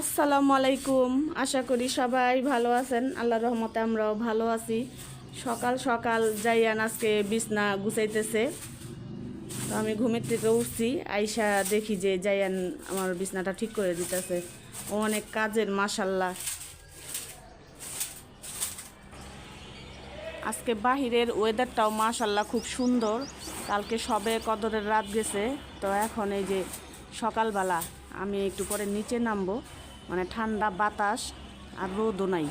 আসসালামু আলাইকুম। আশা করি সবাই ভালো আছেন। আল্লাহর রহমতে আমরাও ভালো আছি। সকাল সকাল জাইয়ান আজকে বিছনা গুছাইতেছে। তো আমি ঘুমের থেকে উঠছি, আইসা দেখি যে জাইয়ান আমার বিছনাটা ঠিক করে দিতেছে। ও অনেক কাজের, মাশাল্লাহ। আজকে বাহিরের ওয়েদারটাও মাশাল্লাহ খুব সুন্দর। কালকে সবে কদরের রাত গেছে, তো এখন এই যে সকালবেলা আমি একটু পরে নিচে নামবো, মানে ঠান্ডা বাতাস আর রোদও নাই।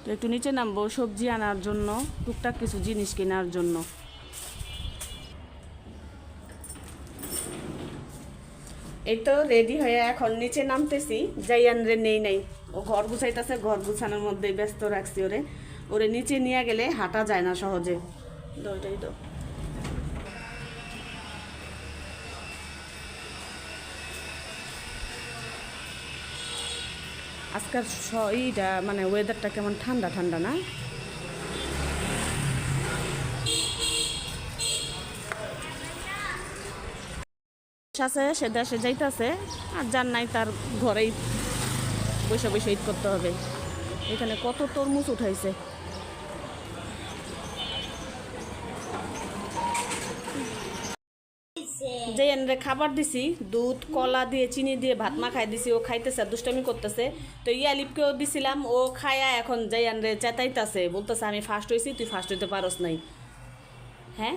তো একটু নিচে নামবো সবজি আনার জন্য, টুকটাক কিছু জিনিস কেনার জন্য। এই তো রেডি হয়ে এখন নিচে নামতেছি। জাইয়ান রে নেই নাই, ও ঘর গুছাইতেছে, ঘর গুছানোর মধ্যে ব্যস্ত রাখছি ওরে। ওরে নিচে নিয়ে গেলে হাঁটা যায় না সহজে। ওইটাই তো আজকাল এইটা মানে ওয়েদারটা কেমন ঠান্ডা ঠান্ডা না? আছে সে দেশে যাইতেছে, আর যার নাই তার ঘরেই বসে বসে ঈদ করতে হবে। এখানে কত তরমুজ উঠাইছে। যে এনরে খাবার দিছি, দুধ কলা দিয়ে চিনি দিয়ে ভাত মাখাই দিছি, ও খাইতেছে, দুষ্টামি করতেছে। তো আলিপকেও দিছিলাম, ও খায়া এখন যাই এনরে চেতাইতেছে, বলতেছে আমি ফার্স্ট হয়েছি, তুই ফার্স্ট হইতে পারস নাই। হ্যাঁ,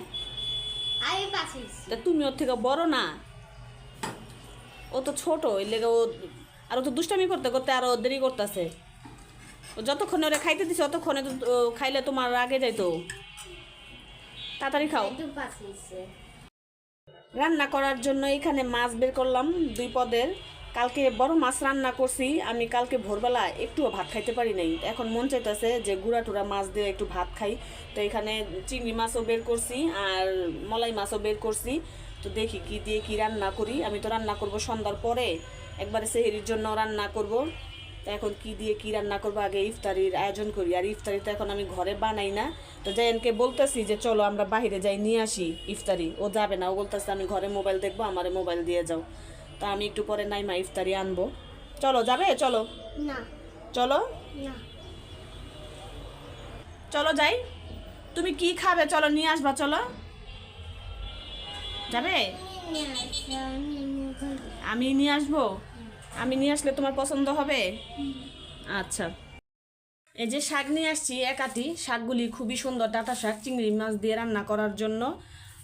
তা তুমি ওর থেকে বড় না, ও তো ছোট, এর লেগে ও আর ও তো দুষ্টামি করতে করতে আরো দেরি করতেছে। ও যতক্ষণে ওরা খাইতে দিছে ততক্ষণে তো খাইলে তোমার আগে যাইতো। তাড়াতাড়ি খাও। রান্না করার জন্য এখানে মাছ বের করলাম 2 পদের। কালকে বড় মাছ রান্না করছি আমি, কালকে ভোরবেলা একটুও ভাত খাইতে পারি নাই। এখন মন চাইতেছে যে গুঁড়া টুড়া মাছ দিয়ে একটু ভাত খাই। তো এখানে চিংড়ি মাছও বের করছি আর মলাই মাছও বের করছি। তো দেখি কি দিয়ে কি রান্না করি। আমি তো রান্না করব সন্ধ্যার পরে, একবারে সেহরির জন্য রান্না করব। তো এখন কি দিয়ে কি রান্না করবো, আগে ইফতারির আয়োজন করি। আর ইফতারি তো এখন আমি ঘরে বানাই না। তো জায়ানকে বলতেছি যে চলো আমরা বাইরে যাই নিয়ে আসি ইফতারি। ও যাবে না, ও বলতেছে আমি ঘরে মোবাইল দেখবো, আমারে মোবাইল দিয়ে যাও। তো আমি একটু পরে নাইমা ইফতারি আনবো। চলো, যাবে? চলো না, চলো না, চলো যাই। তুমি কি খাবে? চলো নিয়ে আসবা, চলো। যাবে? আমি নিয়ে আসবো। আমি নিয়ে আসলে তোমার পছন্দ হবে? আচ্ছা। এই যে শাক নিয়ে আসছি একাটি, শাকগুলি খুবই সুন্দর, ডাঁটা শাক চিংড়ি মাছ দিয়ে রান্না করার জন্য।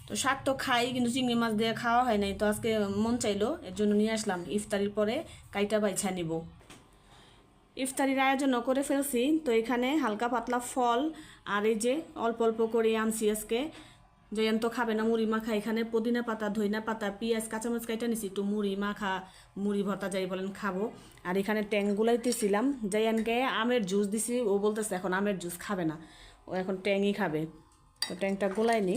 তো শাক তো খাই, কিন্তু চিংড়ি মাছ দিয়ে খাওয়া হয় নাই, তো আজকে মন চাইলো, এর জন্য নিয়ে আসলাম। ইফতারির পরে কাইটা বাইছা নিব। ইফতারির আয়োজনও করে ফেলছি। তো এখানে হালকা পাতলা ফল আর এই যে অল্প অল্প করে আনছি আজকে। জয়ান তো খাবে না মুড়ি মাখা, এখানে পুদিনা পাতা, ধইনা পাতা, পেঁয়াজ, কাঁচামরিচ কাইটা নিছি, একটু মুড়ি মাখা, মুড়ি ভর্তা যাই বলেন খাবো। আর এখানে ট্যাং গুলাইতেছিলাম, জায়ানকে আমের জুস দিছি, ও বলতেছে এখন আমের জুস খাবে না, ও এখন ট্যাংই খাবে। তো ট্যাংটা গোলাই নি।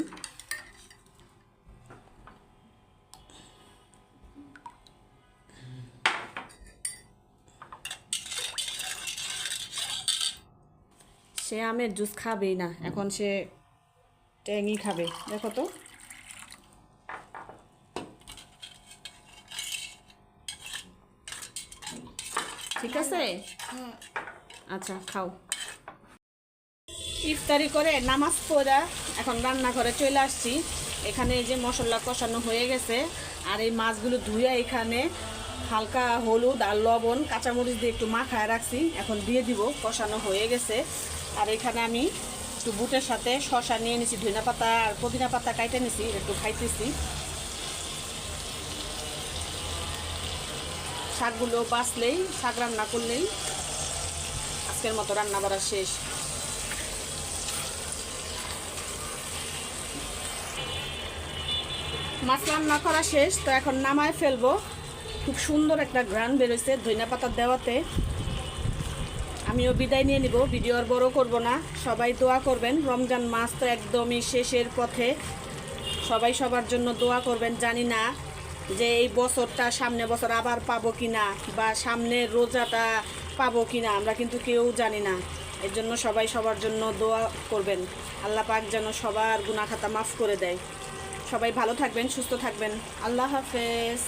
সে আমের জুস খাবেই না, এখন সে ট্যাংই খাবে। দেখো তো, ঠিক আছে? আচ্ছা, খাও। ইফতারি করে নামাজ পড়া এখন রান্না করে চলে আসছি। এখানে এই যে মশলা কষানো হয়ে গেছে, আর এই মাছগুলো ধুয়ে এখানে হালকা হলুদ আর লবণ কাঁচামরিচ দিয়ে একটু মাখায় রাখছি, এখন দিয়ে দিব। কষানো হয়ে গেছে। আর এখানে আমি একটু বুটের সাথে শসা নিয়ে নিছি, ধনিয়া পাতা আর পুদিনা পাতা কাইটে নিছি, একটু খাইতেছি। শাকগুলো বাছলেই, শাক রান্না করলেই আজকের মতো রান্না করা শেষ। মাছ রান্না করা শেষ, তো এখন নামায় ফেলবো। খুব সুন্দর একটা ঘ্রাণ বেরোচ্ছে ধনিয়া পাতা দেওয়াতে। আমিও বিদায় নিয়ে নিব, ভিডিও আর বড় করব না। সবাই দোয়া করবেন, রমজান মাস তো একদমই শেষের পথে। সবাই সবার জন্য দোয়া করবেন। জানি না যে এই বছরটা সামনে বছর আবার পাবো কিনা, বা সামনে রোজাটা পাবো কিনা, আমরা কিন্তু কেউ জানি না। এর জন্য সবাই সবার জন্য দোয়া করবেন, আল্লাহ পাক যেন সবার গুনাহ খাতা মাফ করে দেয়। সবাই ভালো থাকবেন, সুস্থ থাকবেন। আল্লাহ হাফেজ।